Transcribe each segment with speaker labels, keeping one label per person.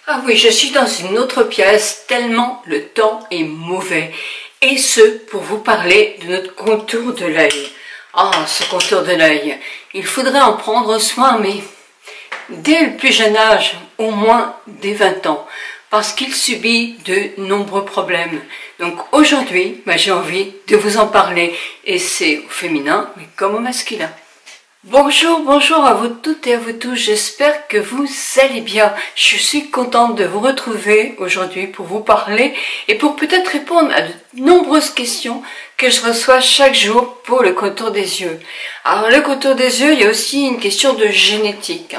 Speaker 1: Ah oui, je suis dans une autre pièce tellement le temps est mauvais. Et ce, pour vous parler de notre contour de l'œil. Ah, ce contour de l'œil. Il faudrait en prendre soin, mais dès le plus jeune âge, au moins dès 20 ans, parce qu'il subit de nombreux problèmes. Donc aujourd'hui, j'ai envie de vous en parler. Et c'est au féminin, mais comme au masculin. Bonjour, bonjour à vous toutes et à vous tous, j'espère que vous allez bien. Je suis contente de vous retrouver aujourd'hui pour vous parler et pour peut-être répondre à de nombreuses questions que je reçois chaque jour pour le contour des yeux. Alors le contour des yeux, il y a aussi une question de génétique.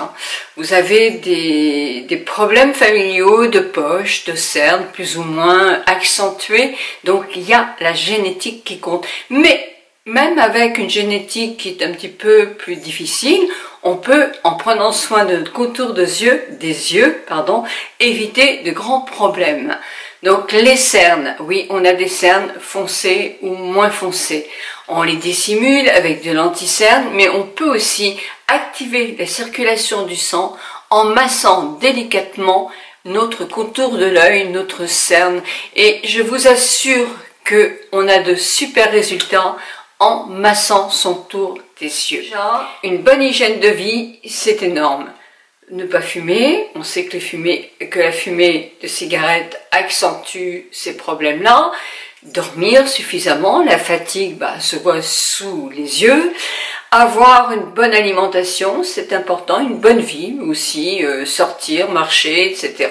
Speaker 1: Vous avez des problèmes familiaux de poche, de cernes plus ou moins accentués, donc il y a la génétique qui compte. Mais même avec une génétique qui est un petit peu plus difficile, on peut, en prenant soin de notre contour des yeux, éviter de grands problèmes. Donc les cernes, oui, on a des cernes foncées ou moins foncées. On les dissimule avec de l'anti-cerne, mais on peut aussi activer la circulation du sang en massant délicatement notre contour de l'œil, notre cerne. Et je vous assure qu'on a de super résultats en massant son tour des yeux. Déjà, une bonne hygiène de vie, c'est énorme. Ne pas fumer, on sait que la fumée de cigarette accentue ces problèmes-là. Dormir suffisamment, la fatigue se voit sous les yeux. Avoir une bonne alimentation, c'est important, une bonne vie aussi, sortir, marcher, etc.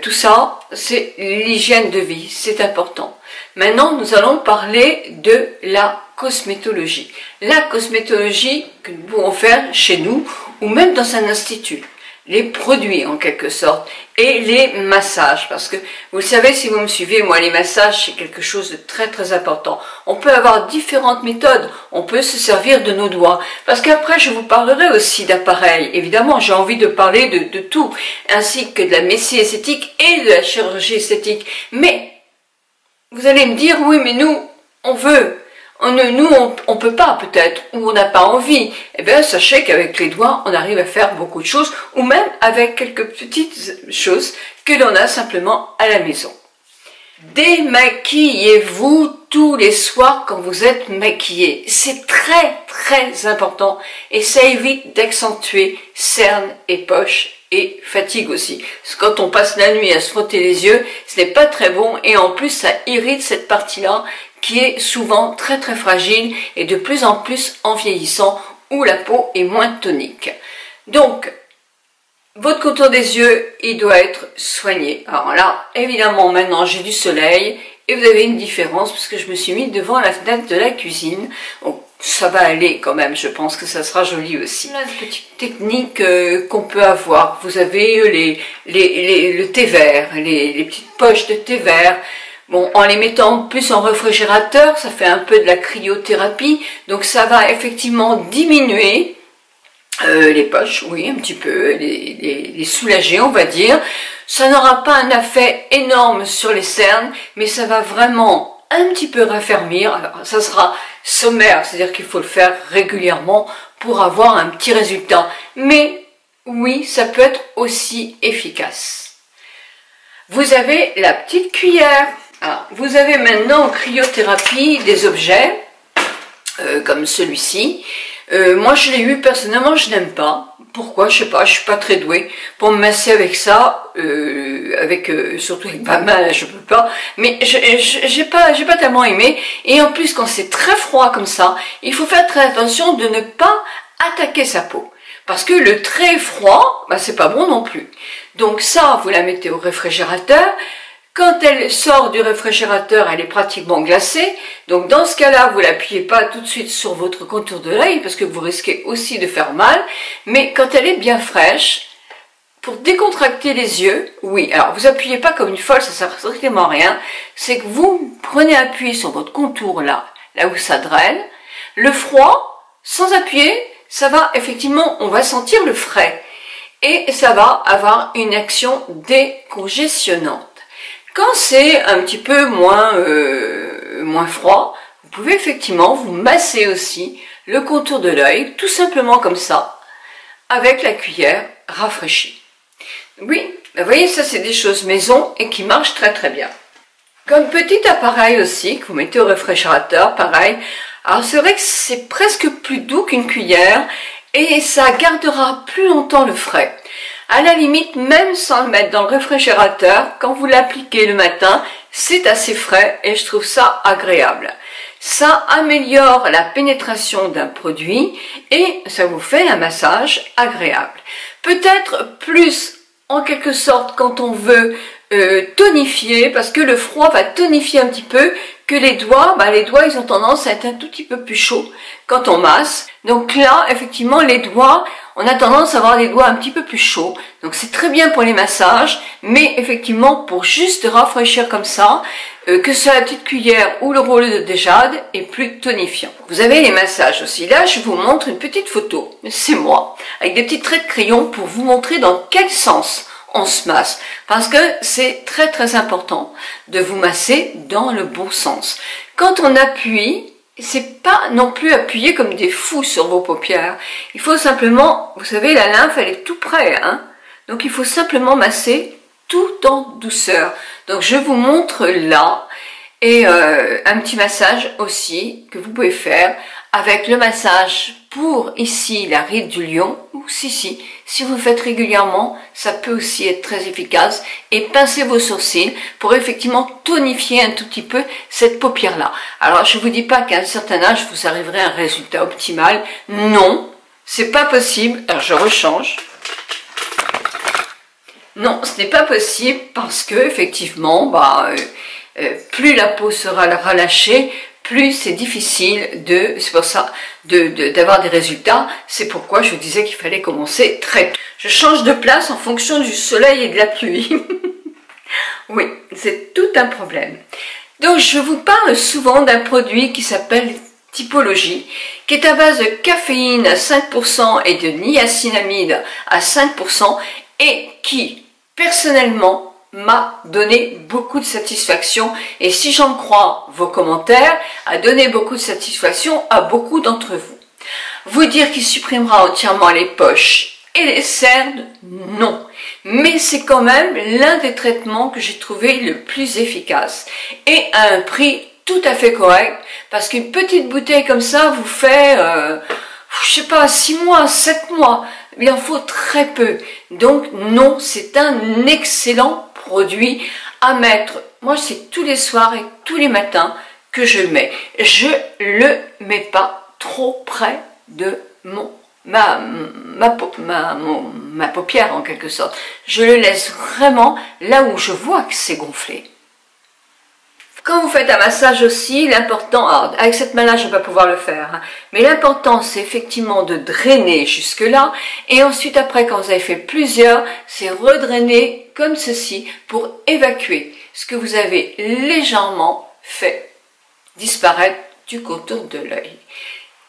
Speaker 1: Tout ça, c'est l'hygiène de vie, c'est important. Maintenant, nous allons parler de la cosmétologie. La cosmétologie que nous pouvons faire chez nous ou même dans un institut. Les produits en quelque sorte et les massages. Parce que vous le savez, si vous me suivez, moi les massages c'est quelque chose de très très important. On peut avoir différentes méthodes. On peut se servir de nos doigts. Parce qu'après je vous parlerai aussi d'appareils. Évidemment, j'ai envie de parler de tout. Ainsi que de la médecine esthétique et de la chirurgie esthétique. Mais vous allez me dire, oui, mais nous, on veut. Nous, on peut pas peut-être, ou on n'a pas envie. Eh bien, sachez qu'avec les doigts, on arrive à faire beaucoup de choses, ou même avec quelques petites choses que l'on a simplement à la maison. Démaquillez-vous tous les soirs quand vous êtes maquillé. C'est très très important et ça évite d'accentuer cernes et poches et fatigue aussi. Parce que quand on passe la nuit à se frotter les yeux, ce n'est pas très bon et en plus ça irrite cette partie-là qui est souvent très très fragile et de plus en plus en vieillissant où la peau est moins tonique. Donc, votre contour des yeux, il doit être soigné. Alors là, évidemment, maintenant j'ai du soleil et vous avez une différence parce que je me suis mis devant la fenêtre de la cuisine. Donc, ça va aller quand même, je pense que ça sera joli aussi. Là, une petite technique qu'on peut avoir. Vous avez le thé vert, les petites poches de thé vert. Bon, en les mettant plus en réfrigérateur, ça fait un peu de la cryothérapie. Donc ça va effectivement diminuer les poches, oui, un petit peu, les soulager, on va dire. Ça n'aura pas un effet énorme sur les cernes, mais ça va vraiment un petit peu raffermir. Alors, ça sera sommaire, c'est-à-dire qu'il faut le faire régulièrement pour avoir un petit résultat. Mais oui, ça peut être aussi efficace. Vous avez la petite cuillère. Alors, vous avez maintenant en cryothérapie des objets comme celui-ci. Moi je l'ai eu personnellement, je n'aime pas. Pourquoi? Je sais pas, je suis pas très douée pour me masser avec ça, surtout avec ma main, je peux pas. Mais j'ai pas tellement aimé. Et en plus quand c'est très froid comme ça, il faut faire très attention de ne pas attaquer sa peau. Parce que le très froid, c'est pas bon non plus. Donc ça, vous la mettez au réfrigérateur. Quand elle sort du réfrigérateur, elle est pratiquement glacée. Donc dans ce cas-là, vous l'appuyez pas tout de suite sur votre contour de l'œil parce que vous risquez aussi de faire mal. Mais quand elle est bien fraîche, pour décontracter les yeux, oui. Alors vous appuyez pas comme une folle, ça sert strictement à rien. C'est que vous prenez appui sur votre contour là où ça draine. Le froid, sans appuyer, ça va effectivement, on va sentir le frais. Et ça va avoir une action décongestionnante. Quand c'est un petit peu moins froid, vous pouvez effectivement vous masser aussi le contour de l'œil, tout simplement comme ça, avec la cuillère rafraîchie. Oui, vous voyez, ça c'est des choses maison et qui marchent très très bien. Comme petit appareil aussi, que vous mettez au réfrigérateur, pareil. Alors c'est vrai que c'est presque plus doux qu'une cuillère et ça gardera plus longtemps le frais. À la limite, même sans le mettre dans le réfrigérateur, quand vous l'appliquez le matin, c'est assez frais et je trouve ça agréable. Ça améliore la pénétration d'un produit et ça vous fait un massage agréable. Peut-être plus en quelque sorte quand on veut tonifier, parce que le froid va tonifier un petit peu, que les doigts ils ont tendance à être un tout petit peu plus chauds quand on masse. Donc là, effectivement, les doigts, on a tendance à avoir des doigts un petit peu plus chauds. Donc c'est très bien pour les massages, mais effectivement, pour juste rafraîchir comme ça, que ce soit la petite cuillère ou le rouleau de jade, est plus tonifiant. Vous avez les massages aussi. Là, je vous montre une petite photo, c'est moi, avec des petits traits de crayon pour vous montrer dans quel sens on se masse, parce que c'est très très important de vous masser dans le bon sens. Quand on appuie, c'est pas non plus appuyer comme des fous sur vos paupières. Il faut simplement, vous savez, la lymphe elle est tout près, hein, donc il faut simplement masser tout en douceur. Donc je vous montre là, et un petit massage aussi que vous pouvez faire avec le massage pour ici la ride du lion, ou si vous le faites régulièrement, ça peut aussi être très efficace, et pincez vos sourcils pour effectivement tonifier un tout petit peu cette paupière là. Alors je vous dis pas qu'à un certain âge vous arriverez à un résultat optimal, non, c'est pas possible. Alors je rechange. Non, ce n'est pas possible parce que effectivement, plus la peau sera relâchée, plus c'est difficile c'est pour ça, d'avoir des résultats. C'est pourquoi je vous disais qu'il fallait commencer très tôt. Je change de place en fonction du soleil et de la pluie. Oui, c'est tout un problème. Donc je vous parle souvent d'un produit qui s'appelle Typologie, qui est à base de caféine à 5% et de niacinamide à 5% et qui, personnellement, m'a donné beaucoup de satisfaction et si j'en crois vos commentaires, a donné beaucoup de satisfaction à beaucoup d'entre vous. Vous dire qu'il supprimera entièrement les poches et les cernes, non. Mais c'est quand même l'un des traitements que j'ai trouvé le plus efficace et à un prix tout à fait correct parce qu'une petite bouteille comme ça vous fait, je sais pas, 6 mois, 7 mois. Il en faut très peu. Donc non, c'est un excellent produit à mettre. Moi, c'est tous les soirs et tous les matins que je mets. Je le mets pas trop près de ma paupière en quelque sorte. Je le laisse vraiment là où je vois que c'est gonflé. Quand vous faites un massage aussi, l'important, avec cette main-là, je ne vais pas pouvoir le faire, hein, mais l'important, c'est effectivement de drainer jusque-là, et ensuite, après, quand vous avez fait plusieurs, c'est redrainer comme ceci pour évacuer ce que vous avez légèrement fait disparaître du contour de l'œil.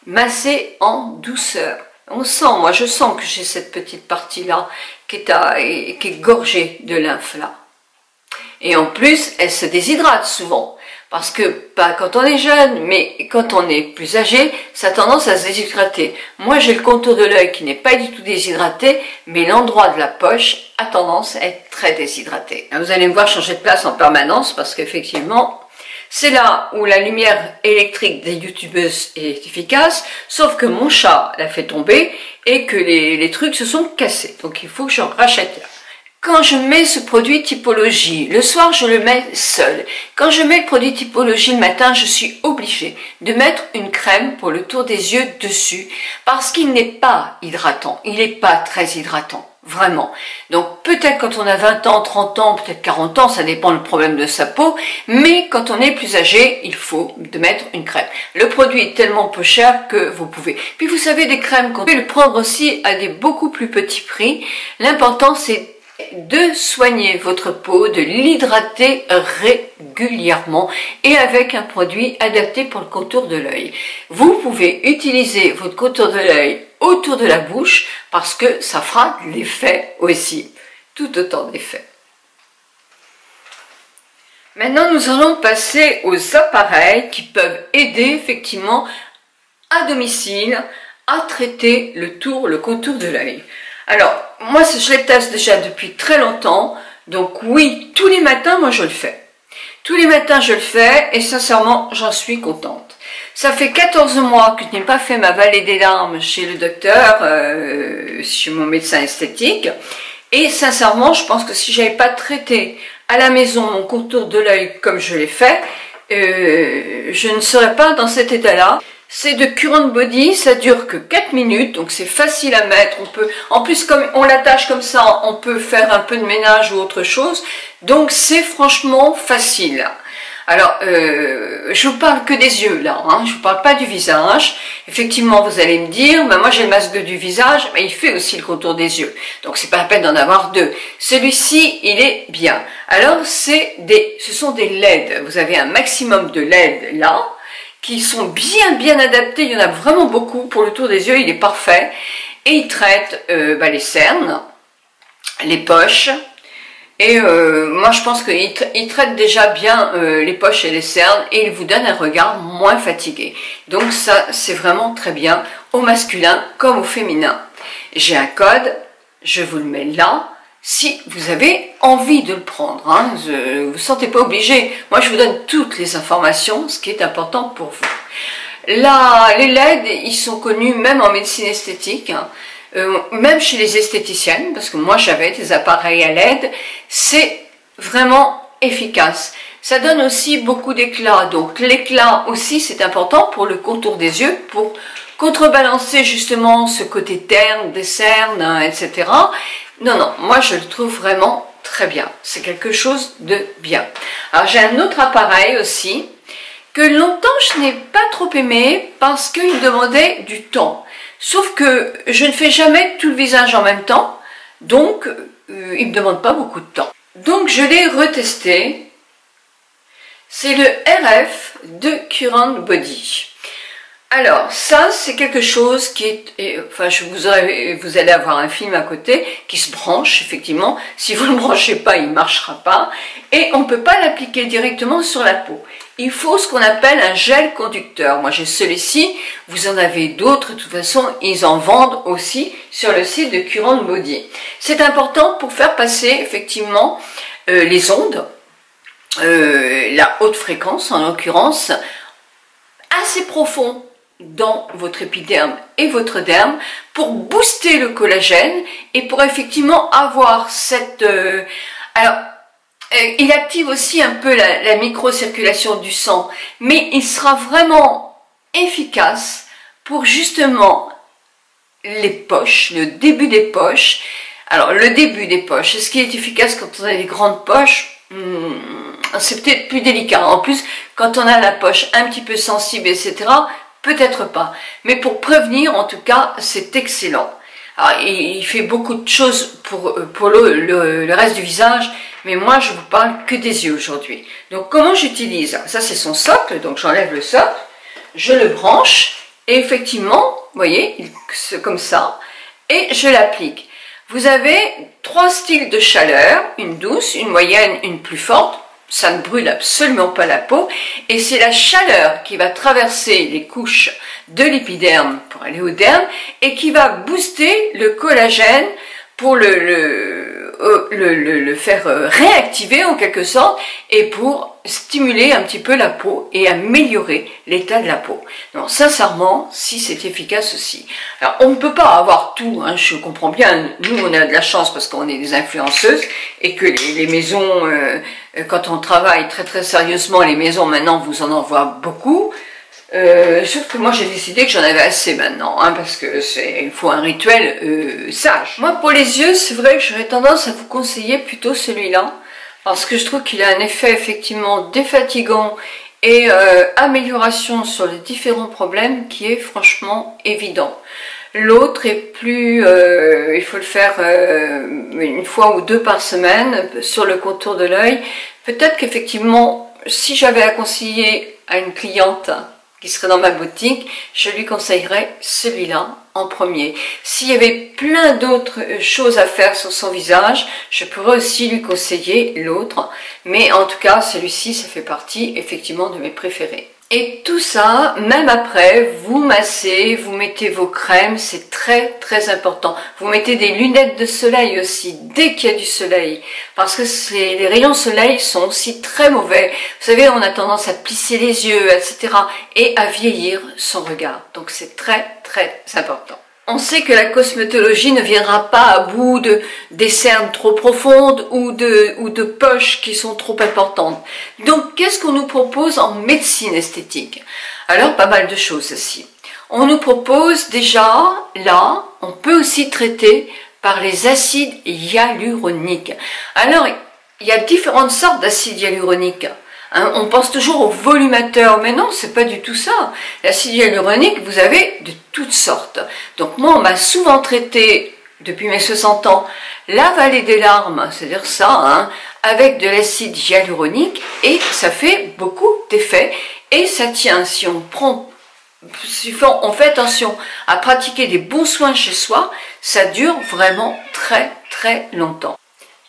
Speaker 1: Masser en douceur. On sent, moi je sens que j'ai cette petite partie-là qui est gorgée de lymphe là. Et en plus, elle se déshydrate souvent. Parce que, pas quand on est jeune, mais quand on est plus âgé, ça a tendance à se déshydrater. Moi, j'ai le contour de l'œil qui n'est pas du tout déshydraté, mais l'endroit de la poche a tendance à être très déshydraté. Vous allez me voir changer de place en permanence parce qu'effectivement, c'est là où la lumière électrique des youtubeuses est efficace, sauf que mon chat l'a fait tomber et que les trucs se sont cassés. Donc il faut que j'en rachète là. Quand je mets ce produit Typologie, le soir je le mets seul. Quand je mets le produit Typologie le matin, je suis obligée de mettre une crème pour le tour des yeux dessus parce qu'il n'est pas hydratant, il n'est pas très hydratant, vraiment. Donc peut-être quand on a 20 ans, 30 ans, peut-être 40 ans, ça dépend du problème de sa peau, mais quand on est plus âgé, il faut mettre une crème. Le produit est tellement peu cher que vous pouvez. Puis vous savez, des crèmes, qu'on peut le prendre aussi à des beaucoup plus petits prix. L'important c'est de soigner votre peau, de l'hydrater régulièrement et avec un produit adapté pour le contour de l'œil. Vous pouvez utiliser votre contour de l'œil autour de la bouche parce que ça fera de l'effet aussi, tout autant d'effet. Maintenant, nous allons passer aux appareils qui peuvent aider effectivement à domicile à traiter le contour de l'œil. Alors, moi, je les teste déjà depuis très longtemps. Donc oui, tous les matins, moi, je le fais. Tous les matins, je le fais et sincèrement, j'en suis contente. Ça fait 14 mois que je n'ai pas fait ma vallée des larmes chez le docteur, chez mon médecin esthétique. Et sincèrement, je pense que si j'avais pas traité à la maison mon contour de l'œil comme je l'ai fait, je ne serais pas dans cet état-là. C'est de Current Body, ça dure que 4 minutes, donc c'est facile à mettre. On peut, en plus, comme on l'attache comme ça, on peut faire un peu de ménage ou autre chose. Donc c'est franchement facile. Alors, je vous parle que des yeux là, hein, je vous parle pas du visage. Effectivement, vous allez me dire, ben moi j'ai le masque du visage, mais il fait aussi le contour des yeux. Donc c'est pas la peine d'en avoir deux. Celui-ci, il est bien. Alors ce sont des LED. Vous avez un maximum de LED là, qui sont bien adaptés. Il y en a vraiment beaucoup. Pour le tour des yeux, il est parfait. Et il traite les cernes, les poches. Et moi je pense qu'il traite déjà bien les poches et les cernes et il vous donne un regard moins fatigué. Donc ça c'est vraiment très bien au masculin comme au féminin. J'ai un code, je vous le mets là si vous avez envie de le prendre. Hein. Vous ne sentez pas obligé. Moi je vous donne toutes les informations, ce qui est important pour vous. Là, les LED, ils sont connus même en médecine esthétique. Hein. Même chez les esthéticiennes, parce que moi j'avais des appareils à LED, c'est vraiment efficace. Ça donne aussi beaucoup d'éclat, donc l'éclat aussi c'est important pour le contour des yeux, pour contrebalancer justement ce côté terne, des cernes, etc. Non, moi je le trouve vraiment très bien, c'est quelque chose de bien. Alors j'ai un autre appareil aussi, que longtemps je n'ai pas trop aimé, parce qu'il demandait du temps. Sauf que je ne fais jamais tout le visage en même temps, donc il ne me demande pas beaucoup de temps. Donc je l'ai retesté, c'est le RF de Current Body. Alors ça c'est quelque chose qui est, enfin vous allez avoir un film à côté qui se branche effectivement, si vous ne le branchez pas il ne marchera pas, et on ne peut pas l'appliquer directement sur la peau. Il faut ce qu'on appelle un gel conducteur. Moi j'ai celui-ci, vous en avez d'autres, de toute façon ils en vendent aussi sur le site de Current Body. C'est important pour faire passer effectivement les ondes, la haute fréquence en l'occurrence, assez profond dans votre épiderme et votre derme pour booster le collagène et pour effectivement avoir cette... il active aussi un peu la microcirculation du sang, mais il sera vraiment efficace pour justement les poches, le début des poches. Alors le début des poches, est-ce qu'il est efficace quand on a des grandes poches? C'est peut-être plus délicat. En plus, quand on a la poche un petit peu sensible, etc., peut-être pas. Mais pour prévenir, en tout cas, c'est excellent. Alors, il fait beaucoup de choses pour le reste du visage, mais moi je vous parle que des yeux aujourd'hui. Donc comment j'utilise? Ça c'est son socle, donc j'enlève le socle, je le branche, et effectivement, vous voyez, c'est comme ça, et je l'applique. Vous avez 3 styles de chaleur, une douce, une moyenne, une plus forte. Ça ne brûle absolument pas la peau, et c'est la chaleur qui va traverser les couches de l'épiderme pour aller au derme, et qui va booster le collagène pour le faire réactiver en quelque sorte, et pour stimuler un petit peu la peau et améliorer l'état de la peau. Donc sincèrement, si c'est efficace aussi. Alors on ne peut pas avoir tout, hein, je comprends bien, nous on a de la chance parce qu'on est des influenceuses, et que les maisons, quand on travaille très sérieusement, les maisons maintenant vous en envoient beaucoup. Sauf que moi j'ai décidé que j'en avais assez maintenant, hein, parce que il faut un rituel sage. Moi pour les yeux, c'est vrai que j'aurais tendance à vous conseiller plutôt celui-là, parce que je trouve qu'il a un effet effectivement défatigant et amélioration sur les différents problèmes qui est franchement évident. L'autre est plus, il faut le faire une fois ou deux par semaine sur le contour de l'œil. Peut-être qu'effectivement, si j'avais à conseiller à une cliente qui serait dans ma boutique, je lui conseillerais celui-là en premier. S'il y avait plein d'autres choses à faire sur son visage, je pourrais aussi lui conseiller l'autre. Mais en tout cas, celui-ci, ça fait partie effectivement de mes préférés. Et tout ça, même après, vous massez, vous mettez vos crèmes, c'est très très important. Vous mettez des lunettes de soleil aussi, dès qu'il y a du soleil, parce que les rayons soleil sont aussi très mauvais. Vous savez, on a tendance à plisser les yeux, etc. et à vieillir son regard. Donc c'est très très important. On sait que la cosmétologie ne viendra pas à bout des cernes trop profondes ou de poches qui sont trop importantes. Donc, qu'est-ce qu'on nous propose en médecine esthétique? Alors, pas mal de choses aussi. On nous propose déjà, là, on peut aussi traiter par les acides hyaluroniques. Alors, il y a différentes sortes d'acides hyaluroniques. Hein, on pense toujours au volumateur, mais non, c'est pas du tout ça. L'acide hyaluronique, vous avez de toutes sortes. Donc moi, on m'a souvent traité, depuis mes 60 ans, la vallée des larmes, c'est-à-dire ça, hein, avec de l'acide hyaluronique, et ça fait beaucoup d'effets, et ça tient, si on fait attention à pratiquer des bons soins chez soi, ça dure vraiment très très longtemps.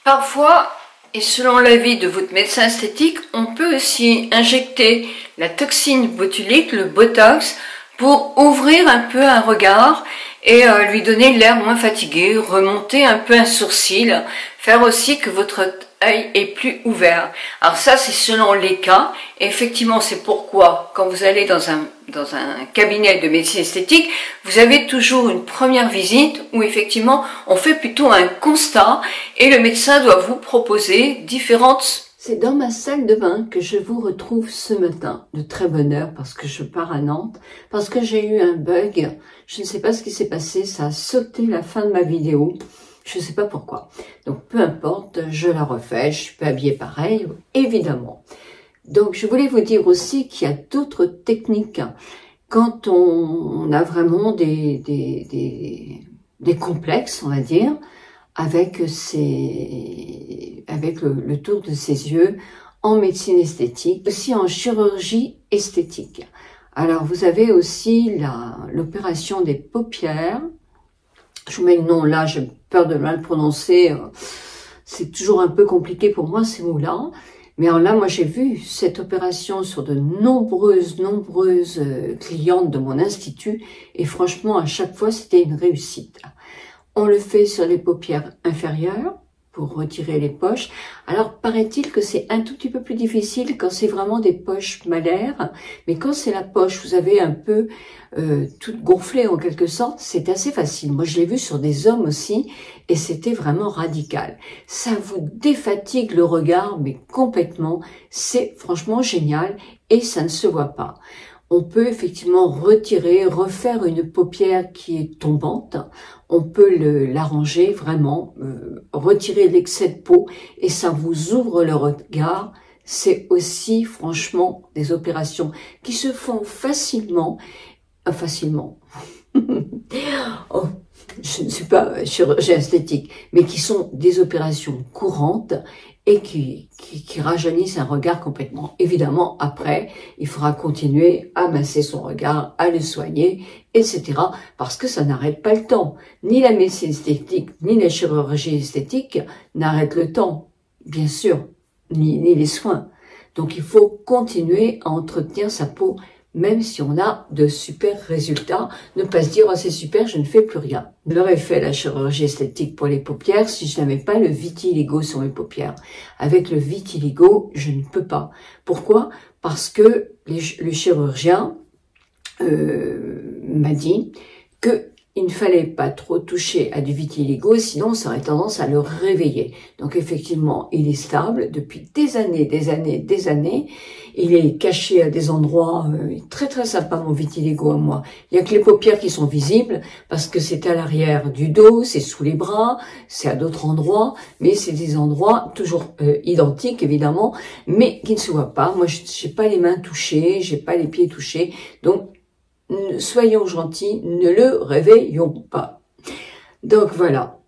Speaker 1: Parfois, et selon l'avis de votre médecin esthétique, on peut aussi injecter la toxine botulique, le Botox, pour ouvrir un peu un regard et lui donner l'air moins fatigué, remonter un peu un sourcil, faire aussi que votre œil est plus ouvert. Alors ça, c'est selon les cas. Et effectivement, c'est pourquoi, quand vous allez dans un cabinet de médecine esthétique, vous avez toujours une première visite où effectivement, on fait plutôt un constat et le médecin doit vous proposer différentes... C'est dans ma salle de bain que je vous retrouve ce matin, de très bonne heure, parce que je pars à Nantes, parce que j'ai eu un bug, je ne sais pas ce qui s'est passé, ça a sauté la fin de ma vidéo, je ne sais pas pourquoi. Donc peu importe, je la refais, je suis pas habillée pareil, évidemment. Donc je voulais vous dire aussi qu'il y a d'autres techniques quand on a vraiment des complexes, on va dire, avec le tour de ses yeux en médecine esthétique, aussi en chirurgie esthétique. Alors vous avez aussi l'opération des paupières. Je vous mets le nom là, j'ai peur de mal prononcer, c'est toujours un peu compliqué pour moi ces mots-là. Mais alors là, moi j'ai vu cette opération sur de nombreuses clientes de mon institut et franchement à chaque fois c'était une réussite. On le fait sur les paupières inférieures pour retirer les poches. Alors, paraît-il que c'est un tout petit peu plus difficile quand c'est vraiment des poches malaires. Mais quand c'est la poche, vous avez un peu toute gonflée en quelque sorte, c'est assez facile. Moi, je l'ai vu sur des hommes aussi et c'était vraiment radical. Ça vous défatigue le regard, mais complètement. C'est franchement génial et ça ne se voit pas. On peut effectivement retirer, refaire une paupière qui est tombante. On peut l'arranger vraiment, retirer l'excès de peau et ça vous ouvre le regard. C'est aussi franchement des opérations qui se font facilement. Oh, je ne suis pas chirurgien esthétique, mais qui sont des opérations courantes et qui rajeunissent un regard complètement. Évidemment, après, il faudra continuer à masser son regard, à le soigner, etc. parce que ça n'arrête pas le temps. Ni la médecine esthétique, ni la chirurgie esthétique n'arrêtent le temps, bien sûr, ni les soins. Donc, il faut continuer à entretenir sa peau, même si on a de super résultats, ne pas se dire « oh, c'est super, je ne fais plus rien ». J'aurais fait la chirurgie esthétique pour les paupières si je n'avais pas le vitiligo sur mes paupières. Avec le vitiligo, je ne peux pas. Pourquoi? Parce que le chirurgien m'a dit que il ne fallait pas trop toucher à du vitiligo, sinon ça aurait tendance à le réveiller. Donc effectivement, il est stable depuis des années. Il est caché à des endroits très sympa mon vitiligo à moi. Il n'y a que les paupières qui sont visibles parce que c'est à l'arrière du dos, c'est sous les bras, c'est à d'autres endroits, mais c'est des endroits toujours identiques évidemment, mais qui ne se voient pas. Moi, je n'ai pas les mains touchées, j'ai pas les pieds touchés, donc soyons gentils, ne le réveillons pas. Donc voilà.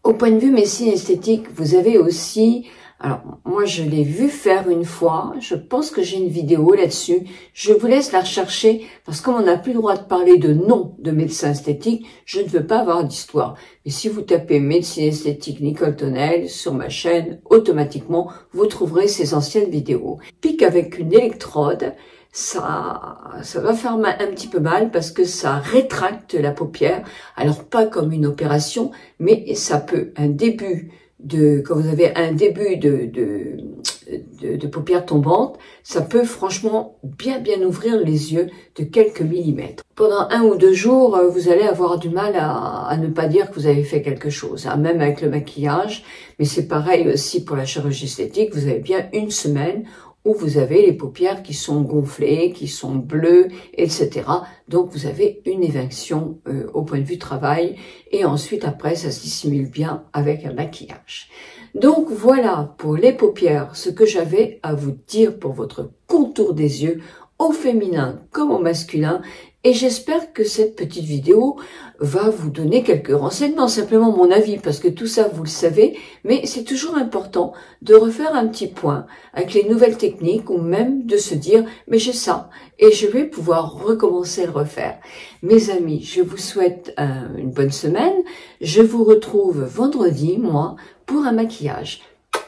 Speaker 1: Au point de vue médecine esthétique, vous avez aussi, alors moi je l'ai vu faire une fois, je pense que j'ai une vidéo là-dessus, je vous laisse la rechercher, parce que comme on n'a plus le droit de parler de nom de médecin esthétique, je ne veux pas avoir d'histoire. Mais si vous tapez médecine esthétique Nicole Tonnel sur ma chaîne, automatiquement vous trouverez ces anciennes vidéos. Pique avec une électrode,
Speaker 2: ça va faire un petit peu mal parce que ça rétracte la paupière. Alors pas comme une opération, mais ça peut, quand vous avez un début de paupières tombantes, ça peut franchement bien ouvrir les yeux de quelques millimètres. Pendant 1 ou 2 jours, vous allez avoir du mal à ne pas dire que vous avez fait quelque chose, hein, même avec le maquillage. Mais c'est pareil aussi pour la chirurgie esthétique, vous avez bien 1 semaine où vous avez les paupières qui sont gonflées, qui sont bleues, etc. Donc vous avez une éviction au point de vue travail, et ensuite après ça se dissimule bien avec un maquillage. Donc voilà pour les paupières ce que j'avais à vous dire pour votre contour des yeux, au féminin comme au masculin, et j'espère que cette petite vidéo va vous donner quelques renseignements, simplement mon avis, parce que tout ça vous le savez, mais c'est toujours important de refaire un petit point avec les nouvelles techniques, ou même de se dire mais j'ai ça et je vais pouvoir recommencer à le refaire. Mes amis, je vous souhaite une bonne semaine, je vous retrouve vendredi, moi, pour un maquillage.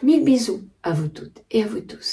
Speaker 2: 1000 bisous à vous toutes et à vous tous.